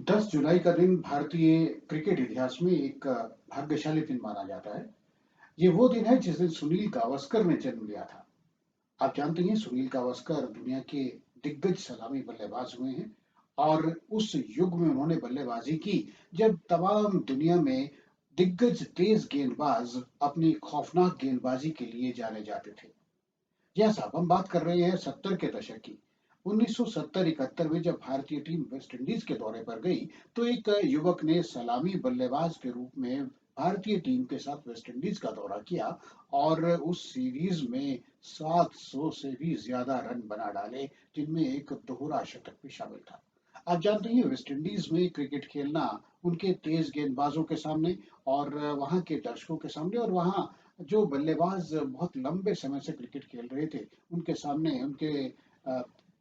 10 जुलाई का दिन भारतीय क्रिकेट इतिहास में एक भाग्यशाली दिन माना जाता है। ये वो दिन है जिस दिन सुनील गावस्कर ने जन्म लिया था। आप जानते हैं सुनील गावस्कर दुनिया के दिग्गज सलामी बल्लेबाज हुए हैं और उस युग में उन्होंने बल्लेबाजी की जब तमाम दुनिया में दिग्गज तेज गेंदबाज अपनी खौफनाक गेंदबाजी के लिए जाने जाते थे। यह साहब हम बात कर रहे हैं 70 के दशक की। 1970-71 में जब भारतीय टीम वेस्ट इंडीज के दौरे पर गई, तो एक युवक ने सलामी बल्लेबाज के रूप में भारतीय टीम के साथ वेस्ट इंडीज का दौरा किया और उस सीरीज में 700 से भी ज्यादा रन बना डाले, जिनमें एक दोहरा शतक भी शामिल था। आप जानते हैं वेस्ट इंडीज में क्रिकेट खेलना उनके तेज गेंदबाजों के सामने और वहां के दर्शकों के सामने और वहां जो बल्लेबाज बहुत लंबे समय से क्रिकेट खेल रहे थे, उनके सामने, उनके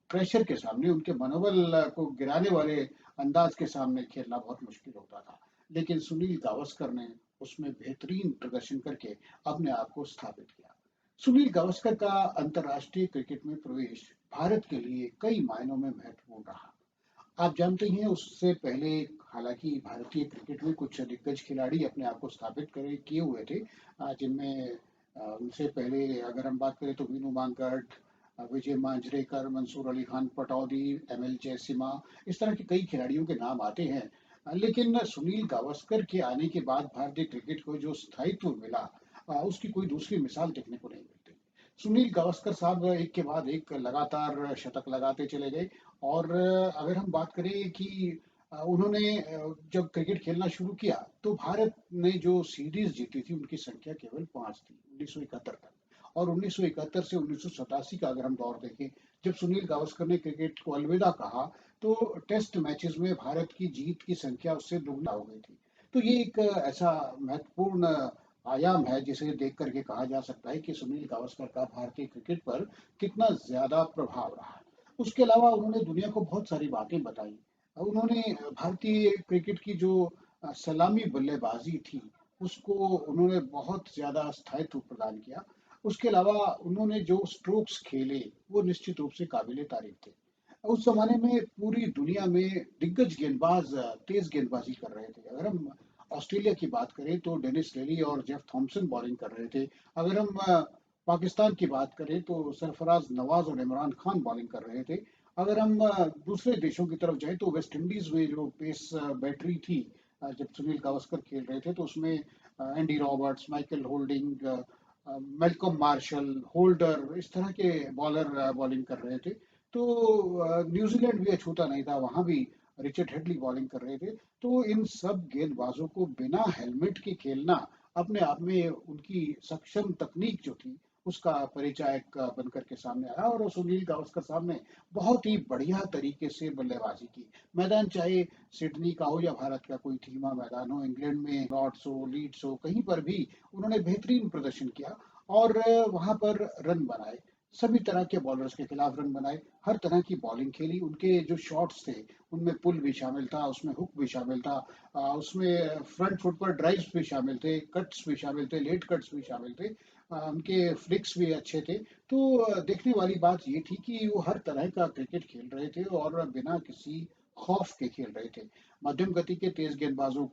प्रेशर के सामने, उनके मनोबल को गिराने वाले अंदाज के सामने खेलना बहुत मुश्किल होता था। लेकिन सुनील गावस्कर ने उसमें बेहतरीन प्रदर्शन करके अपने आप को स्थापित किया। सुनील गावस्कर का अंतर्राष्ट्रीय क्रिकेट में प्रवेश भारत के लिए कई मायनों में महत्वपूर्ण रहा। आप जानते ही हैं उससे पहले हालांकि भारतीय क्रिकेट में कुछ दिग्गज खिलाड़ी अपने आप को स्थापित करे किए हुए थे, जिनमें उनसे पहले अगर हम बात करें तो वीनू मांकड़, विजय मांजरेकर, मंसूर अली खान पटौदी, एमएल जयसिम्हा, इस तरह के कई खिलाड़ियों के नाम आते हैं। लेकिन सुनील गावस्कर के आने के बाद भारतीय क्रिकेट को जो स्थायित्व मिला, उसकी कोई दूसरी मिसाल देखने को नहीं मिलती। सुनील गावस्कर साहब एक के बाद एक लगातार शतक लगाते चले गए और अगर हम बात करें कि उन्होंने जब क्रिकेट खेलना शुरू किया तो भारत ने जो सीरीज जीती थी उनकी संख्या केवल 5 थी 1971 तक। और 1971 से 1987 का अगर हम दौर देखें, जब सुनील गावस्कर ने क्रिकेट को अलविदा कहा, तो टेस्ट मैचेस में भारत की जीत की संख्या उससे दुगना हो गई थी। तो ये एक ऐसा महत्वपूर्ण आयाम है जिसे देख करके कहा जा सकता है कि सुनील गावस्कर का भारतीय क्रिकेट पर कितना ज्यादा प्रभाव रहा। उसके अलावा उन्होंने दुनिया को बहुत सारी बातें बताई। उन्होंने भारतीय क्रिकेट की जो सलामी बल्लेबाजी थी, उसको उन्होंने बहुत ज्यादा स्थायित्व प्रदान किया। उसके अलावा उन्होंने जो स्ट्रोक्स खेले, वो निश्चित रूप से काबिले तारीफ थे। उस जमाने में पूरी दुनिया में दिग्गज गेंदबाज तेज गेंदबाजी कर रहे थे। अगर हम ऑस्ट्रेलिया की बात करें तो डेनिस लिली और जेफ थॉम्सन बॉलिंग कर रहे थे। अगर हम पाकिस्तान की बात करें तो सरफराज नवाज और इमरान खान बॉलिंग कर रहे थे। अगर हम दूसरे देशों की तरफ जाएं तो वेस्ट इंडीज में जो पेस बैटरी थी, जब सुनील गावस्कर खेल रहे थे तो उसमें Andy Roberts, Michael holding, Malcolm martial, holder, इस तरह के बॉलर बॉलिंग कर रहे थे। तो न्यूजीलैंड भी अछूता नहीं था, वहां भी रिचर्ड हेडली बॉलिंग कर रहे थे। तो इन सब गेंदबाजों को बिना हेलमेट के खेलना अपने आप में उनकी सक्षम तकनीक जो थी उसका परिचायक बन करके सामने आया और सुनील गावस्कर साहब ने बहुत ही बढ़िया तरीके से बल्लेबाजी की। मैदान चाहे सिडनी का हो या भारत का कोई धीमा मैदान हो, इंग्लैंड में लॉर्ड्स हो, लीड्स हो, कहीं पर भी उन्होंने बेहतरीन प्रदर्शन किया और वहां पर रन बनाए। सभी तरह के बॉलर्स के खिलाफ रन बनाए, हर तरह की बॉलिंग खेली। उनके जो शॉट्स थे उनमें पुल भी शामिल था, उसमें हुक भी शामिल था, उसमें फ्रंट फुट पर ड्राइव्स भी शामिल थे, कट्स भी शामिल थे, लेट कट्स भी शामिल थे, उनके फ्लिक्स भी अच्छे थे। तो देखने वाली बात ये थी कि वो हर तरह का क्रिकेट खेल रहे थे और बिना किसी खौफ के खेल रहे थे। मध्यम गति के तेज गेंदबाजों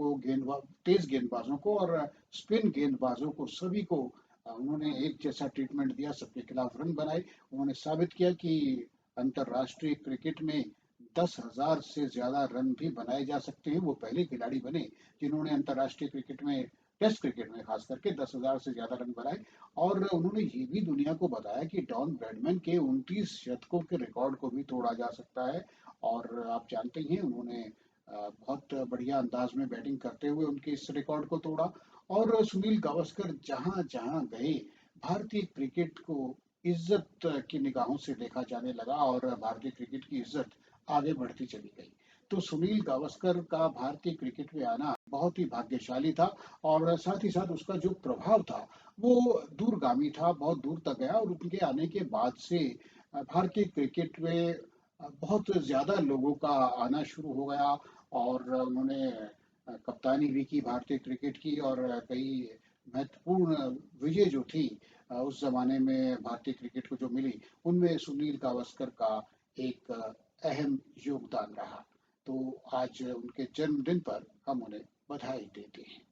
को और स्पिन गेंदबाजों को, सभी को उन्होंने एक जैसा ट्रीटमेंट दिया, सबके खिलाफ रन बनाए। उन्होंने साबित किया कि अंतर्राष्ट्रीय क्रिकेट में 10,000 से ज्यादा रन भी बनाए जा सकते हैं। वो पहले खिलाड़ी बने जिन्होंने अंतर्राष्ट्रीय क्रिकेट में, टेस्ट क्रिकेट में खास करके 10,000 से ज्यादा रन बनाए। और उन्होंने ये भी दुनिया को बताया कि डॉन ब्रैडमैन के 29 शतकों के रिकॉर्ड को भी तोड़ा जा सकता है। और आप जानते ही हैं उन्होंने बहुत बढ़िया अंदाज में बैटिंग करते हुए उनके इस रिकॉर्ड को तोड़ा। और सुनील गावस्कर जहां जहां गए, भारतीय क्रिकेट को इज्जत की निगाहों से देखा जाने लगा और भारतीय क्रिकेट की इज्जत आगे बढ़ती चली गई। तो सुनील गावस्कर का भारतीय क्रिकेट में आना बहुत ही भाग्यशाली था और साथ ही साथ उसका जो प्रभाव था वो दूरगामी था, बहुत दूर तक गया। और उनके आने के बाद से भारतीय क्रिकेट में बहुत ज्यादा लोगों का आना शुरू हो गया और उन्होंने कप्तानी भी की भारतीय क्रिकेट की और कई महत्वपूर्ण विजय जो थी उस जमाने में भारतीय क्रिकेट को जो मिली, उनमें सुनील गावस्कर का एक अहम योगदान रहा। तो आज उनके जन्मदिन पर हम उन्हें बधाई देते हैं।